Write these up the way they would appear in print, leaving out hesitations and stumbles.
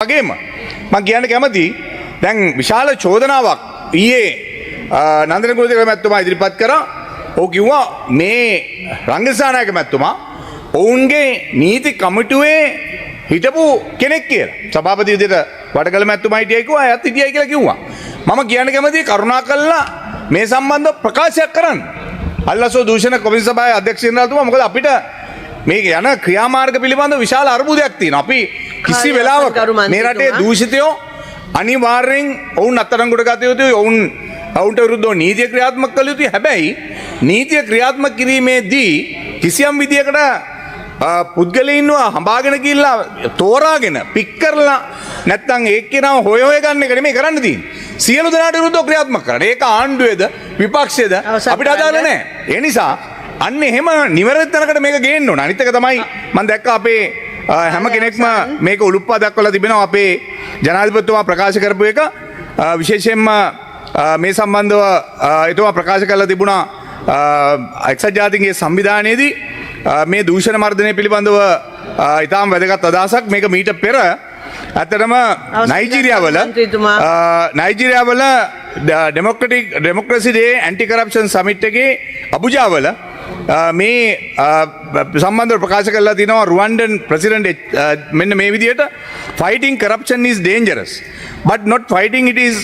වගේම මම කියන්න කැමති දැන් විශාල චෝදනාවක් ඊයේ නන්දන කුලතිලක මැතිතුමා ඉදිරිපත් කරා. ඔහු කිව්වා මේ රංගසානායක මැතිතුමා ඔවුන්ගේ නීති කමිටුවේ හිටපු කෙනෙක් කියලා. සභාපති විදිහට වඩකල මැතිතුමා හිටියයි කිව්වා, එයාත් හිටියයි කියලා කිව්වා. මම කියන්න කැමතියි කරුණාකරලා මේ සම්බන්ධව ප්‍රකාශයක් කරන්න. අල්ලසෝ දූෂණ කොමිසම සභාවේ අධ්‍යක්ෂතුමා මොකද අපිට මේ යන ක්‍රියාමාර්ග පිළිබඳව විශාල අර්බුදයක් තියෙනවා. අපි කිසි වෙලාවක මේ රටේ දූෂිතයෝ අනිවාර්යෙන් ඔවුන් අත්අඩංගුවට ගත යුතුයි. ඔවුන්ට විරුද්ධව නීතිය ක්‍රියාත්මක කළ යුතුයි. හැබැයි නීතිය ක්‍රියාත්මක කිරීමේදී කිසියම් විදියකට පුද්ගලයින්ව හඹාගෙන ගිහිල්ලා තෝරාගෙන පික් කරලා නැත්නම් ඒකේනම හොය ගන්න එක නෙමෙයි කරන්න තියෙන්නේ. සියලු දෙනාට විරුද්ධව ක්‍රියාත්මක කරන්න. ඒක ආණ්ඩුවේද විපක්ෂයේද අපිට අදාළ නැහැ. ඒ නිසා අන්න එහෙම නිවැරදි තැනකට මේක ගේන්න ඕන. අනිත් එක තමයි මම දැක්ක අපේ හැම කෙනෙක්ම මේක උලුප්පා දක්වලා තිබෙනවා. අපේ ජනාධිපතිතුමා ප්‍රකාශ කරපු එක විශේෂයෙන්ම මේ සම්බන්ධව එතුමා ප්‍රකාශ කරලා තිබුණා එක්සත් ජාතීන්ගේ සංවිධානයේදී මේ දූෂණ මර්ධනය පිළිබඳව ඉතාම වැදගත් අදහසක්. මේක මීට පෙර ඇත්තටම නයිජීරියාවල democracy day aunty corruption summit එකේ අබුජාවල මේ සම්බන්ධව ප්‍රකාශ කරලා තිනවා රුවන්ඩන් ප්‍රෙසිඩන්ට් මෙන්න මේ විදිහට fighting corruption is dangerous but not fighting it is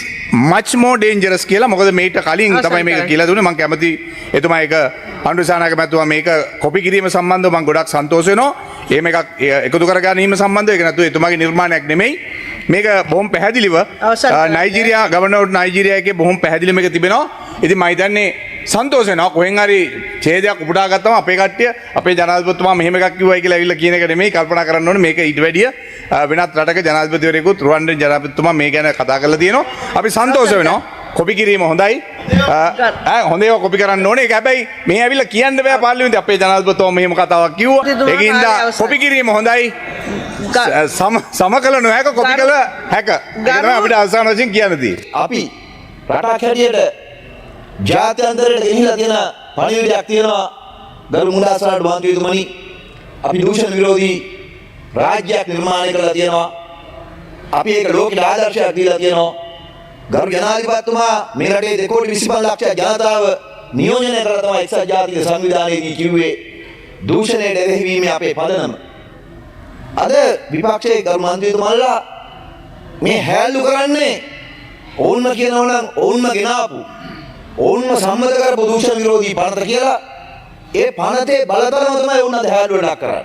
much more dangerous කියලා. මොකද මේට කලින් තමයි මේක කියලා දුන්නේ. මම කැමති එතුමා ඒක අනුසානායක මැතිතුමා මේක කොපි කිරීම සම්බන්ධව මම ගොඩක් සන්තෝෂ වෙනවා. එහෙම එකක් එකතු කර ගැනීම සම්බන්ධව ඒක නැතුව එතුමාගේ නිර්මාණයක් නෙමෙයි. මේක බොහොම පැහැදිලිව නයිජීරියා ගවර්නර් නයිජීරියා එකේ බොහොම පැහැදිලිව මේක තිබෙනවා. ඉතින් මම හිතන්නේ සන්තෝෂ වෙනවා. කොහෙන් හරි ඡේදයක් උපුටා ගත්තම අපේ කට්ටිය අපේ ජනාධිපතිතුමා මෙහෙම එකක් කිව්වයි කියලා ඇවිල්ලා කියන එක නෙමෙයි කල්පනා කරන්න ඕනේ. මේක ඊට වැඩිය වෙනත් රටක ජනාධිපතිවරයෙකුත් රුවන්ඩන් ජනාධිපතිතුමා මේ ගැන කතා කරලා තියෙනවා. අපි සන්තෝෂ වෙනවා. කොපි කිරීම හොඳයි. හොඳ ඒවා කොපි කරන්න ඕනේ. ඒක හැබැයි මේ ඇවිල්ලා කියන්න බෑ පාර්ලිමේන්තුවේ අපේ ජනාධිපතිතුමා මෙහෙම කතාවක් කිව්වා. ඒකින්ද කොපි කිරීම හොඳයි. සමකල නොහැක කොපි කළ හැක. ඒක තමයි අපිට අවසාන වශයෙන් කියන්න තියෙන්නේ. අපි රටක් හැටියට ජාත්‍යන්තරයට ගෙනිහිලා තියෙන පණිවිඩයක් තියෙනවා ගරු මුලාසරාට මන්ත්‍රීතුමනි. අපි දූෂණ විරෝධී රාජ්‍යයක් නිර්මාණය කරලා තියෙනවා. අපි ඒක ලෝකෙට ආදර්ශයක් දීලා තියෙනවා. ගරු ජනාධිපතිතුමා මේ රටේ 2.25 ලක්ෂ ජනතාව නියෝජනය කරලා තමයි එක්සත් ජාතික සංවිධානයේදී කිව්වේ දූෂණයට එරෙහි වීමේ අපේ පදනම. අද විපක්ෂයේ ගරු මන්ත්‍රීතුමාලා මේ හැල්ලු කරන්නේ ඕන්ම කියනවා නම් ඕන්ම ගෙනාපු ඕන්ම සම්මත කරපු දූෂණ විරෝධී පනත කියලා. ඒ පනතේ බලතරම තමයි ඕන අද හැල්ලුවට ලක් කරන්නේ.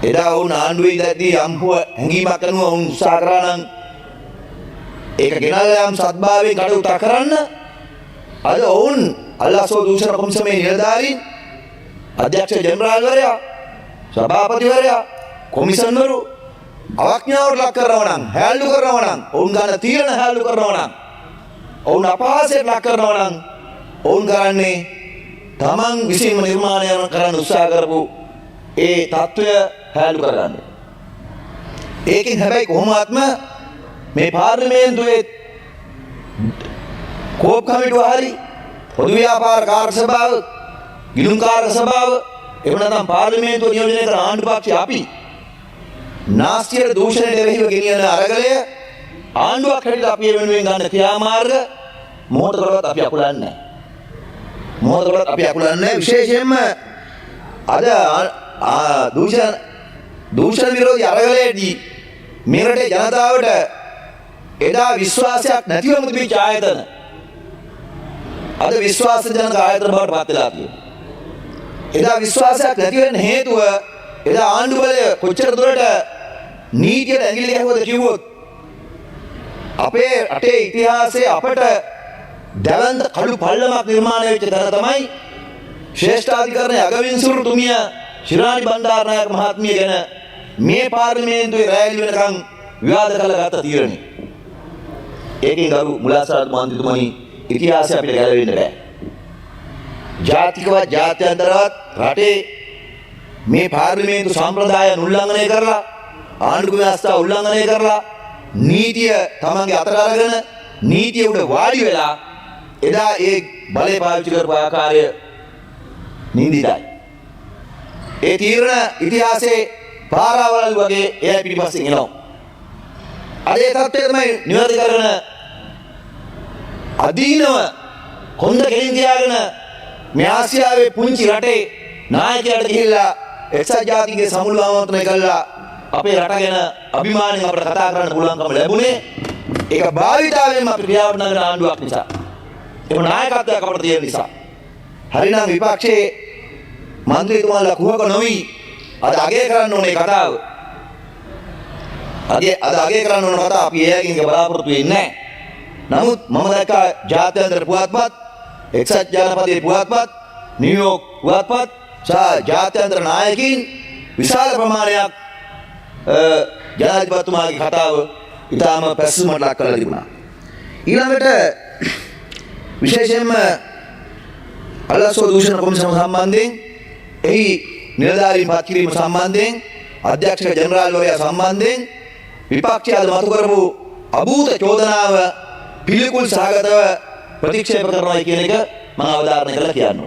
එදා ඕන ආණ්ඩුවේ ඉඳදී යම්පුව හැංගීමක් කරනවා ඕන උත්සාහ කරා නම් ඒක ගෙනල්ලා යම් සත්භාවයෙන් කටයුතු කරන්න. අද ඕන් අල්ලාසෝ දූෂණ කොමිසමේ නිලධාරීන් අධ්‍යක්ෂ ජෙනරාල්වරයා සභාපතිවරයා කොමිසන්වරු අවඥාවට ලක් කරනවා නම් හැල්ලු කරනවා නම් ඔවුන් ගන්න තීරණ හැල්ලු කරනවා නම් ඔවුන් අපහාසයට ලක් කරනවා නම් ඔවුන් කරන්නේ තමන් විසින්ම නිර්මාණය කරන්න උත්සාහ කරපු ඒ తত্ত্বය හැල්ලු කරගන්න. ඒකෙන් හැබැයි කොහොමත්ම මේ පාර්ලිමේන්තුවේ කෝප් කමිටුව හරි පොදු ව්‍යාපාර කාර්ය සභාව ගිණුම් කාර්ය සභාව එහෙම නැත්නම් පාර්ලිමේන්තුව නියෝජනය කරන ආණ්ඩු පක්ෂය අපි නාස්තියට දූෂණයට එරෙහිව ගෙනියන අරගලය ආණ්ඩුවක් හැටියට අපි වෙනුවෙන් ගන්න ක්‍රියාමාර්ග මොහොතකවත් අපි අකුලන්නේ නැහැ. මොහොතකවත් අපි අකුලන්නේ නැහැ. විශේෂයෙන්ම අද දූෂණ විරෝධී අරගලයේදී මේ රටේ ජනතාවට එදා විශ්වාසයක් නැතිවම තිබිච්ච ආයතන අද විශ්වාසජනක ආයතන බවට පත් වෙලා තියෙනවා. එදා විශ්වාසයක් නැති වෙන්න හේතුව එදා ආණ්ඩු බලය කොච්චර දුරට නීතියට ඇඟිලි ගැහුවද කිව්වොත් අපේ රටේ ඉතිහාසයේ අපට දැවැන්ත කළු පල්ලමක් නිර්මාණය වෙච්ච තැන තමයි ශ්‍රේෂ්ඨාධිකරණයේ අගවින්සුරු තුමිය ශිරාණි බණ්ඩාරනායක මහත්මිය ගැන මේ පාර්ලිමේන්තුවේ රැලි වෙනකන් විවාද කළා ගත තීරණය. ඒකෙන් ගරු මුලාසරාත් මන්ත්‍රීතුමනි ඉතිහාසය අපිට ගැලවෙන්න බෑ. ජාතිකවත් ජාත්‍යන්තරවත් රටේ මේ පාර්ලිමේන්තු සම්ප්‍රදායන් උල්ලංඝනය කරලා ආණ්ඩුක ව්‍යවස්ථාව උල්ලංඝනය කරලා නීතිය තමන්ගේ අතට අරගෙන නීතිය උඩ වාඩි වෙලා එදා ඒ බලය පාවිච්චි කරපු ආකාරය නිඳිතයි. ඒ තීරණ ඉතිහාසයේ පාරාවල් වගේ එයා පිටිපස්සෙන් එනවා. අද ඒ තත්ත්වය තමයි නිවැරදි කරගෙන අදීනව කොන්ද ගෙලින් තියාගෙන මේ ආසියාවේ පුංචි රටේ නායකයාට ගිහිල්ලා එක්සත් ජාතීන්ගේ සමුළු ආමන්ත්‍රණය කළා අපේ රට ගැන අභිමාණයෙන් අපිට කතා කරන්න පුළුවන්කම ලැබුණේ ඒක භාවිතාවෙන්ම අපි ක්‍රියාවට නගන ආණ්ඩුවක් නිසා. ඒ නායකත්වයක් අපිට තියෙන නිසා. හරිනම් විපක්ෂයේ මන්ත්‍රීතුමාලා කුහක නොවි අද අගය කරන්න ඕනේ කතාව. අද අගය කරන්න ඕන කතාව අපි එයාගෙන් බලාපොරොත්තු වෙන්නේ නැහැ. නමුත් මම දැක්කා ජාත්‍යන්තර පුවත්පත්, එක්සත් ජනපදයේ පුවත්පත්, නිව්යෝක් පුවත්පත් සහ ජාත්‍යන්තර නායකින් විශාල ප්‍රමාණයක් ජනාධිපතිතුමාගේ කතාව ඉතාම පැසසුමට ලක් කරලා තිබුණා. ඊළඟට විශේෂයෙන්ම අලසෝ දූෂණ කොමිසම සම්බන්ධයෙන් එහි නිලධාරීන් පත් කිරීම සම්බන්ධයෙන් අධ්‍යක්ෂක ජනරාල්වරයා සම්බන්ධයෙන් විපක්ෂය අද මතු කරපු අභූත චෝදනාව පිළිකුල් සහගතව ප්‍රතික්ෂේප කරනවා කියන එක මම අවධාරණය කරලා කියනවා.